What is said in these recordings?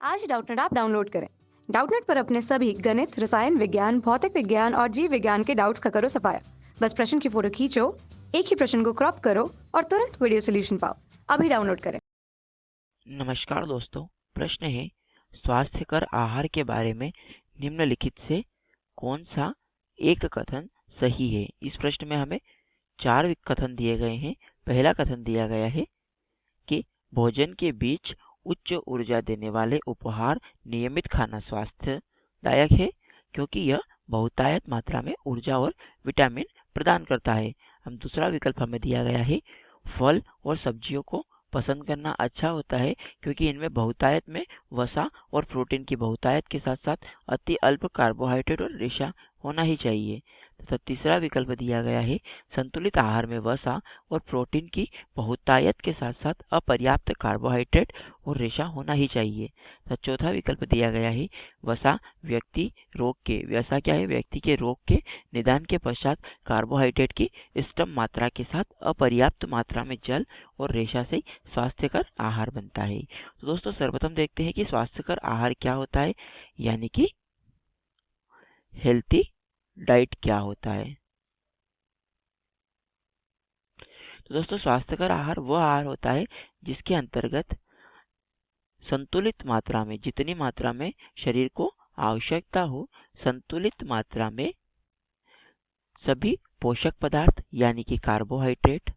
आज Doubtnut app download करें। Doubtnut पर अपने सभी गणित, रसायन विज्ञान, भौतिक विज्ञान और जीव विज्ञान के डाउट्स का करो सफाया। बस प्रश्न की फोटो खींचो, एक ही प्रश्न को क्रॉप करो और तुरंत वीडियो सोल्यूशन पाओ। अभी डाउनलोड करें। नमस्कार दोस्तों, प्रश्न है स्वास्थ्यकर आहार के बारे में निम्नलिखित से कौन सा एक कथन सही है। इस प्रश्न में हमें 4 कथन दिए गए हैं। पहला कथन दिया गया है कि भोजन के बीच उच्च ऊर्जा देने वाले उपहार नियमित खाना स्वास्थ्यदायक है क्योंकि यह बहुतायत मात्रा में ऊर्जा और विटामिन प्रदान करता है। हम दूसरा विकल्प हमें दिया गया है फल और सब्जियों को पसंद करना अच्छा होता है क्योंकि इनमें बहुतायत में वसा और प्रोटीन की बहुतायत के साथ साथ अति अल्प कार्बोहाइड्रेट और रेशा होना ही चाहिए। तथा तीसरा विकल्प दिया गया है संतुलित आहार में वसा और प्रोटीन की बहुतायत के साथ साथ अपर्याप्त कार्बोहाइड्रेट और रेशा होना ही चाहिए। तथा चौथा विकल्प दिया गया है वसा क्या है व्यक्ति के रोग के निदान के पश्चात कार्बोहाइड्रेट की इष्टतम मात्रा के साथ अपर्याप्त मात्रा में जल और रेशा से स्वास्थ्यकर आहार बनता है। तो दोस्तों सर्वप्रथम देखते हैं कि स्वास्थ्यकर आहार क्या होता है, यानी कि हेल्थी डाइट क्या होता है। तो दोस्तों स्वास्थ्यकर आहार वह आहार होता है जिसके अंतर्गत संतुलित मात्रा में, जितनी मात्रा में शरीर को आवश्यकता हो, संतुलित मात्रा में सभी पोषक पदार्थ यानी कि कार्बोहाइड्रेट,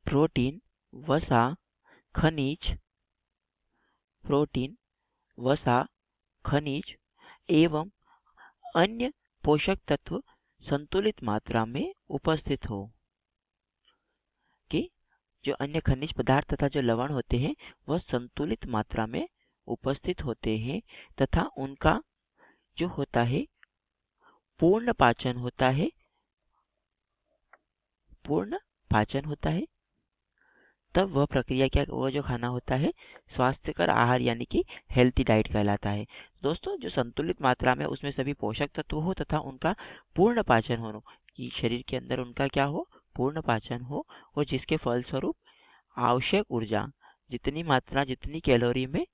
प्रोटीन, वसा, खनिज, एवं अन्य पोषक तत्व संतुलित मात्रा में उपस्थित हो। कि जो अन्य खनिज पदार्थ तथा जो लवण होते हैं वह संतुलित मात्रा में उपस्थित होते हैं तथा उनका जो होता है पूर्ण पाचन होता है, तब वह प्रक्रिया वह जो खाना होता है स्वास्थ्यकर आहार यानी कि हेल्थी डाइट कहलाता है। दोस्तों जो संतुलित मात्रा में उसमें सभी पोषक तत्व हो तथा उनका पूर्ण पाचन हो, कि शरीर के अंदर उनका क्या हो, पूर्ण पाचन हो, और जिसके फलस्वरूप आवश्यक ऊर्जा जितनी कैलोरी में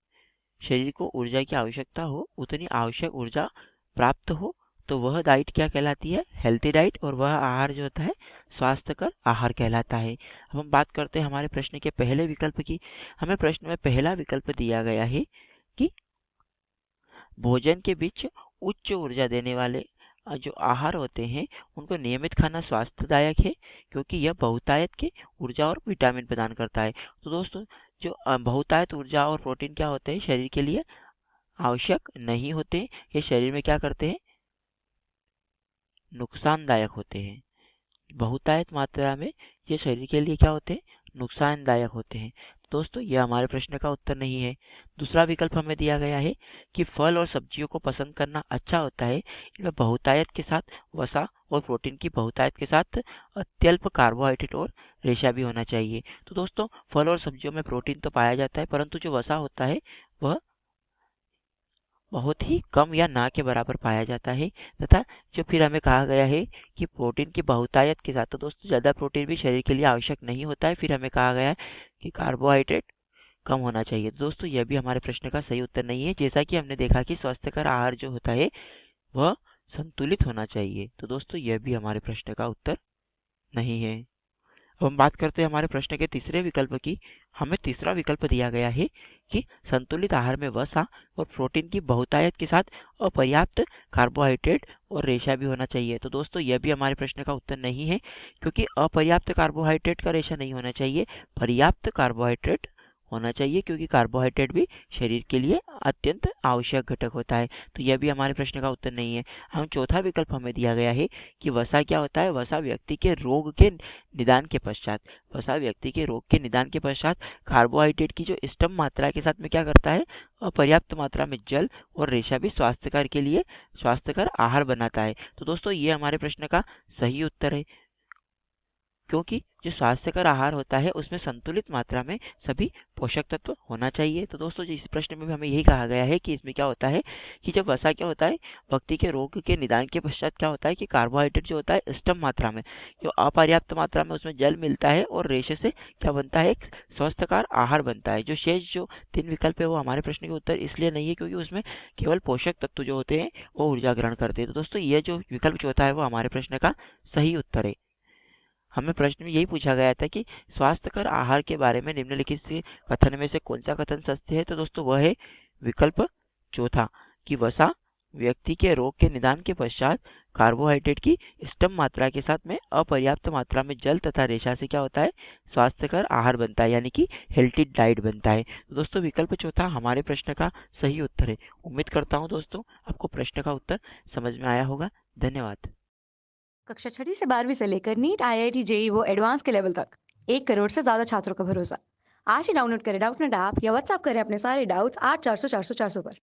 शरीर को ऊर्जा की आवश्यकता हो उतनी आवश्यक ऊर्जा प्राप्त हो, तो वह डाइट क्या कहलाती है, हेल्थी डाइट, और वह आहार जो होता है स्वास्थ्यकर आहार कहलाता है। अब हम बात करते हैं हमारे प्रश्न के पहले विकल्प की। हमें प्रश्न में पहला विकल्प दिया गया है कि भोजन के बीच उच्च ऊर्जा देने वाले जो आहार होते हैं उनको नियमित खाना स्वास्थ्यदायक है क्योंकि यह बहुतायत के ऊर्जा और विटामिन प्रदान करता है। तो दोस्तों जो बहुतायत ऊर्जा और प्रोटीन क्या होते हैं शरीर के लिए आवश्यक नहीं होते, ये शरीर में क्या करते हैं, नुकसानदायक होते हैं। बहुतायत मात्रा में ये शरीर के लिए क्या होते हैं, नुकसानदायक होते हैं। दोस्तों यह हमारे प्रश्न का उत्तर नहीं है। दूसरा विकल्प हमें दिया गया है कि फल और सब्जियों को पसंद करना अच्छा होता है, इनमें बहुतायत के साथ वसा और प्रोटीन की बहुतायत के साथ अत्यल्प कार्बोहाइड्रेट और रेशा भी होना चाहिए। तो दोस्तों फल और सब्जियों में प्रोटीन तो पाया जाता है परंतु जो वसा होता है वह बहुत ही कम या ना के बराबर पाया जाता है। तथा जो फिर हमें कहा गया है कि प्रोटीन की बहुतायत के साथ, तो दोस्तों ज़्यादा प्रोटीन भी शरीर के लिए आवश्यक नहीं होता है। फिर हमें कहा गया है कि कार्बोहाइड्रेट कम होना चाहिए। दोस्तों यह भी हमारे प्रश्न का सही उत्तर नहीं है। जैसा कि हमने देखा कि स्वास्थ्यकर आहार जो होता है वह संतुलित होना चाहिए। तो दोस्तों यह भी हमारे प्रश्न का उत्तर नहीं है। अब हम बात करते हैं हमारे प्रश्न के तीसरे विकल्प की। हमें तीसरा विकल्प दिया गया है कि संतुलित आहार में वसा और प्रोटीन की बहुतायत के साथ अपर्याप्त कार्बोहाइड्रेट और रेशा भी होना चाहिए। तो दोस्तों यह भी हमारे प्रश्न का उत्तर नहीं है क्योंकि अपर्याप्त कार्बोहाइड्रेट का रेशा नहीं होना चाहिए, पर्याप्त कार्बोहाइड्रेट होना चाहिए क्योंकि कार्बोहाइड्रेट भी शरीर के लिए अत्यंत आवश्यक घटक होता है। तो यह भी हमारे प्रश्न का उत्तर नहीं है। हम चौथा विकल्प हमें दिया गया है कि वसा क्या होता है, वसा व्यक्ति के रोग के निदान के पश्चात कार्बोहाइड्रेट की जो इष्टतम मात्रा के साथ में क्या करता है, अपर्याप्त मात्रा में जल और रेशा भी स्वास्थ्यकर के लिए स्वास्थ्यकर आहार बनाता है। तो दोस्तों ये हमारे प्रश्न का सही उत्तर है क्योंकि जो स्वास्थ्यकर आहार होता है उसमें संतुलित मात्रा में सभी पोषक तत्व होना चाहिए। तो दोस्तों, जो इस प्रश्न में भी हमें यही कहा गया है कि इसमें क्या होता है कि जब वसा क्या होता है, व्यक्ति के रोग के निदान के पश्चात क्या होता है कि कार्बोहाइड्रेट जो होता है स्तम मात्रा में, जो अपर्याप्त मात्रा में उसमें जल मिलता है और रेशे से क्या बनता है, एक स्वस्थकर आहार बनता है। जो शेष जो 3 विकल्प है वो हमारे प्रश्न के उत्तर इसलिए नहीं है क्योंकि उसमें केवल पोषक तत्व जो होते हैं वो ऊर्जा ग्रहण करते हैं। तो दोस्तों, यह जो विकल्प जो होता है वो हमारे प्रश्न का सही उत्तर है। हमें प्रश्न में यही पूछा गया था कि स्वास्थ्यकर आहार के बारे में निम्नलिखित से कथन में से कौन सा कथन सत्य है। तो दोस्तों, वह है विकल्प चौथा कि वसा व्यक्ति के रोग के निदान के पश्चात कार्बोहाइड्रेट की स्तम मात्रा के साथ में अपर्याप्त मात्रा में जल तथा रेशा से क्या होता है, स्वास्थ्यकर आहार बनता है, यानी कि हेल्थी डाइट बनता है। तो दोस्तों, विकल्प चौथा हमारे प्रश्न का सही उत्तर है। उम्मीद करता हूँ दोस्तों आपको प्रश्न का उत्तर समझ में आया होगा। धन्यवाद। कक्षा 6वीं से 12वीं से लेकर नीट, आईआईटी, जेईई वो एडवांस के लेवल तक 1 करोड़ से ज्यादा छात्रों का भरोसा। आज ही डाउनलोड करें डाउटनेट ऐप या व्हाट्सएप करें अपने सारे डाउट्स 8400 400 400 पर।